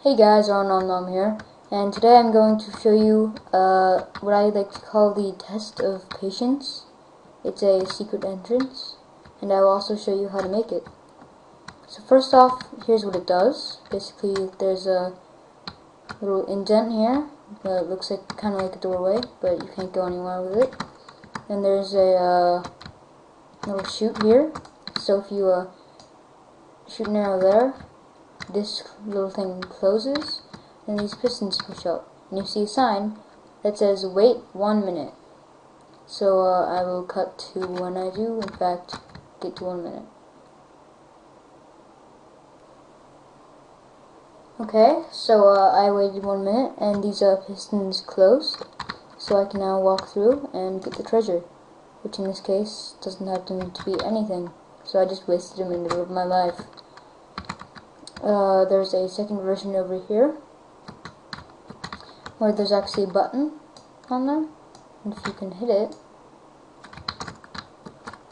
Hey guys, Nom here, and today I'm going to show you what I like to call the test of patience. It's a secret entrance, and I will also show you how to make it. So first off, here's what it does. Basically, there's a little indent here that looks like kind of like a doorway, but you can't go anywhere with it. Then there's a little chute here, so if you shoot an arrow there, this little thing closes, and these pistons push up, and you see a sign that says wait 1 minute. So I will cut to when I do in fact get to 1 minute. Okay, so I waited 1 minute and these pistons closed, so I can now walk through and get the treasure, which in this case doesn't happen to be anything, so I just wasted a minute of my life. There's a second version over here where there's actually a button on there, and if you can hit it,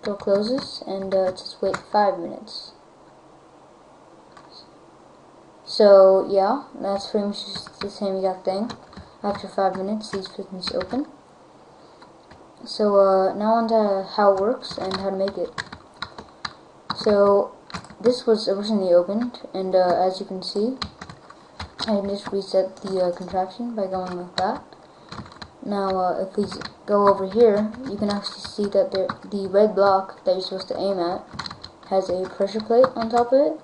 door closes, and it says wait 5 minutes. So yeah, that's pretty much just the same exact thing. After 5 minutes, these pistons open. So now on to how it works and how to make it. So this was originally opened, and as you can see, I can just reset the contraction by going like that. Now if we go over here, you can actually see that the red block that you're supposed to aim at has a pressure plate on top of it,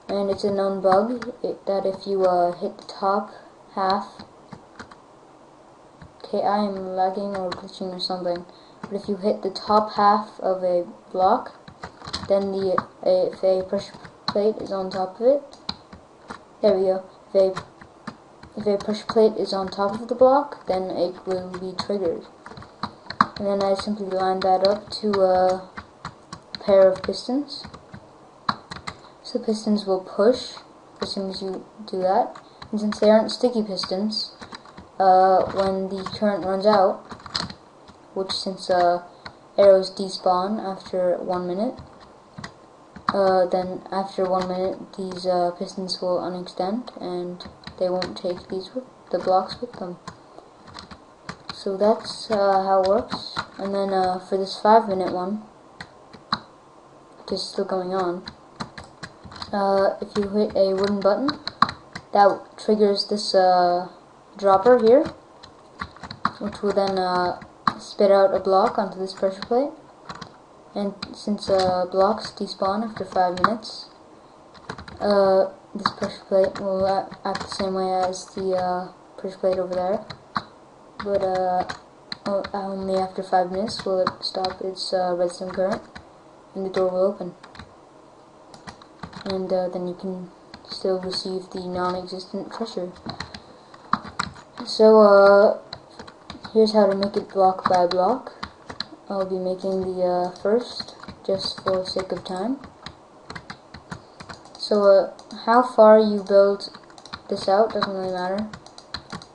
and it's a known bug that if you hit the top half, okay, I am lagging or glitching or something, but if you hit the top half of a block, then if a pressure plate is on top of it, there we go. If a pressure plate is on top of the block, then it will be triggered. And then I simply line that up to a pair of pistons. So pistons will push as soon as you do that. And since they aren't sticky pistons, when the current runs out, which since arrows despawn after 1 minute, then after 1 minute these pistons will unextend and they won't take the blocks with them. So that's how it works. And then for this 5 minute one, which is still going on, if you hit a wooden button, that triggers this dropper here, which will then spit out a block onto this pressure plate. And since blocks despawn after 5 minutes, this pressure plate will act the same way as the pressure plate over there, but only after 5 minutes will it stop its redstone current, and the door will open. And then you can still receive the non-existent treasure. So here's how to make it block by block. I'll be making the first, just for sake of time. So how far you build this out doesn't really matter,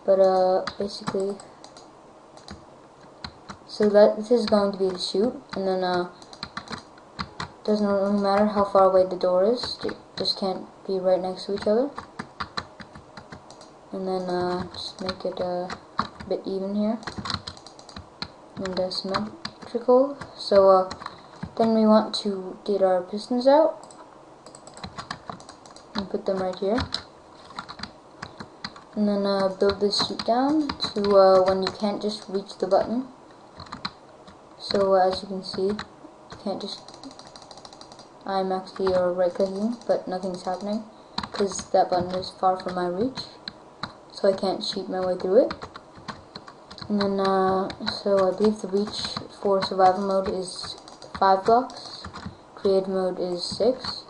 but basically, so that this is going to be the chute, and then doesn't really matter how far away the door is, just can't be right next to each other. And then just make it a bit even here, and symmetrical. So then we want to get our pistons out and put them right here, and then build this chute down to when you can't just reach the button. So as you can see, you can't just, I'm actually right clicking, but nothing's happening because that button is far from my reach, so I can't cheat my way through it. And then so I believe the reach for survival mode is 5 blocks, creative mode is 6.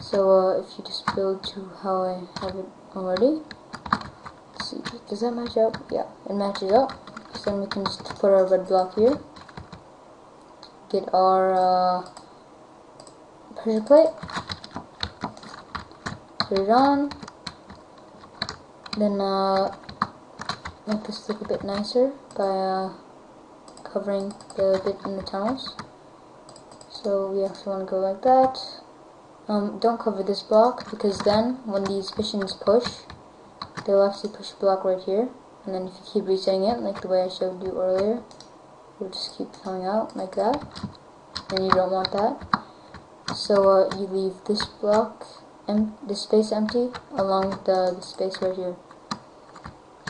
So if you just build to how I have it already, let's see, does that match up? Yeah, it matches up. So then we can just put our red block here, get our pressure plate, put it on, then make this look a bit nicer by covering the bit in the tunnels. So we actually want to go like that. Don't cover this block, because then when these missions push, they'll actually push a block right here, and then if you keep resetting it like the way I showed you earlier, it'll just keep coming out like that, and you don't want that. So you leave this block, this space empty, along with the space right here.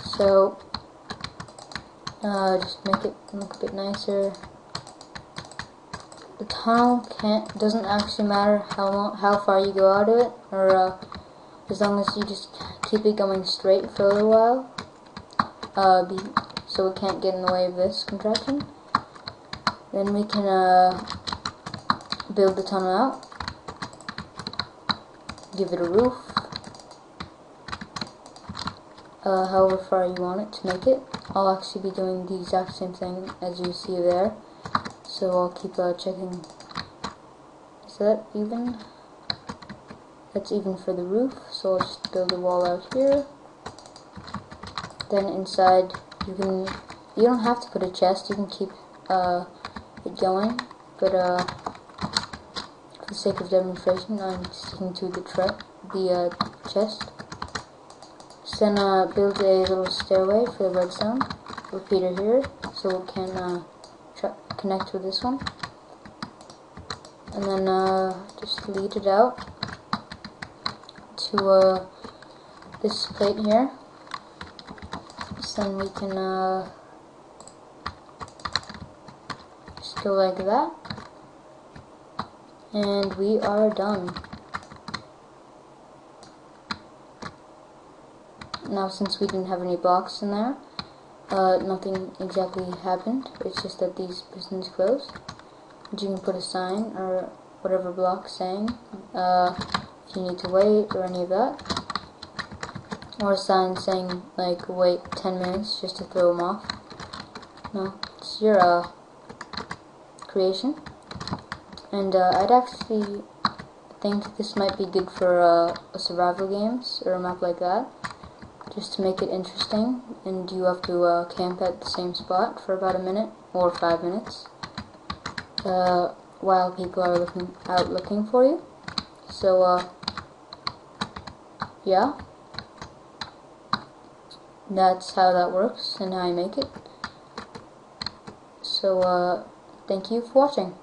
So just make it look a bit nicer. The tunnel doesn't actually matter how far you go out of it, or as long as you just keep it going straight for a little while, so it can't get in the way of this contraption. Then we can build the tunnel out, give it a roof, however far you want it to make it. I'll actually be doing the exact same thing as you see there, so I'll keep checking. Is that even? That's even for the roof, so I'll just build a wall out here. Then inside, you don't have to put a chest, you can keep it going, but for the sake of demonstration, I'm sticking to the chest. Then build a little stairway for the redstone repeater here, so it can connect with this one. And then just lead it out to this plate here. So then we can just go like that, and we are done. Now, since we didn't have any blocks in there, nothing exactly happened. It's just that these pistons closed. And you can put a sign or whatever block saying if you need to wait or any of that, or a sign saying like wait 10 minutes just to throw them off. No, it's your creation. And I'd actually think this might be good for a survival games or a map like that, just to make it interesting, and you have to camp at the same spot for about a minute or 5 minutes while people are looking for you. So yeah, that's how that works and how I make it. So thank you for watching.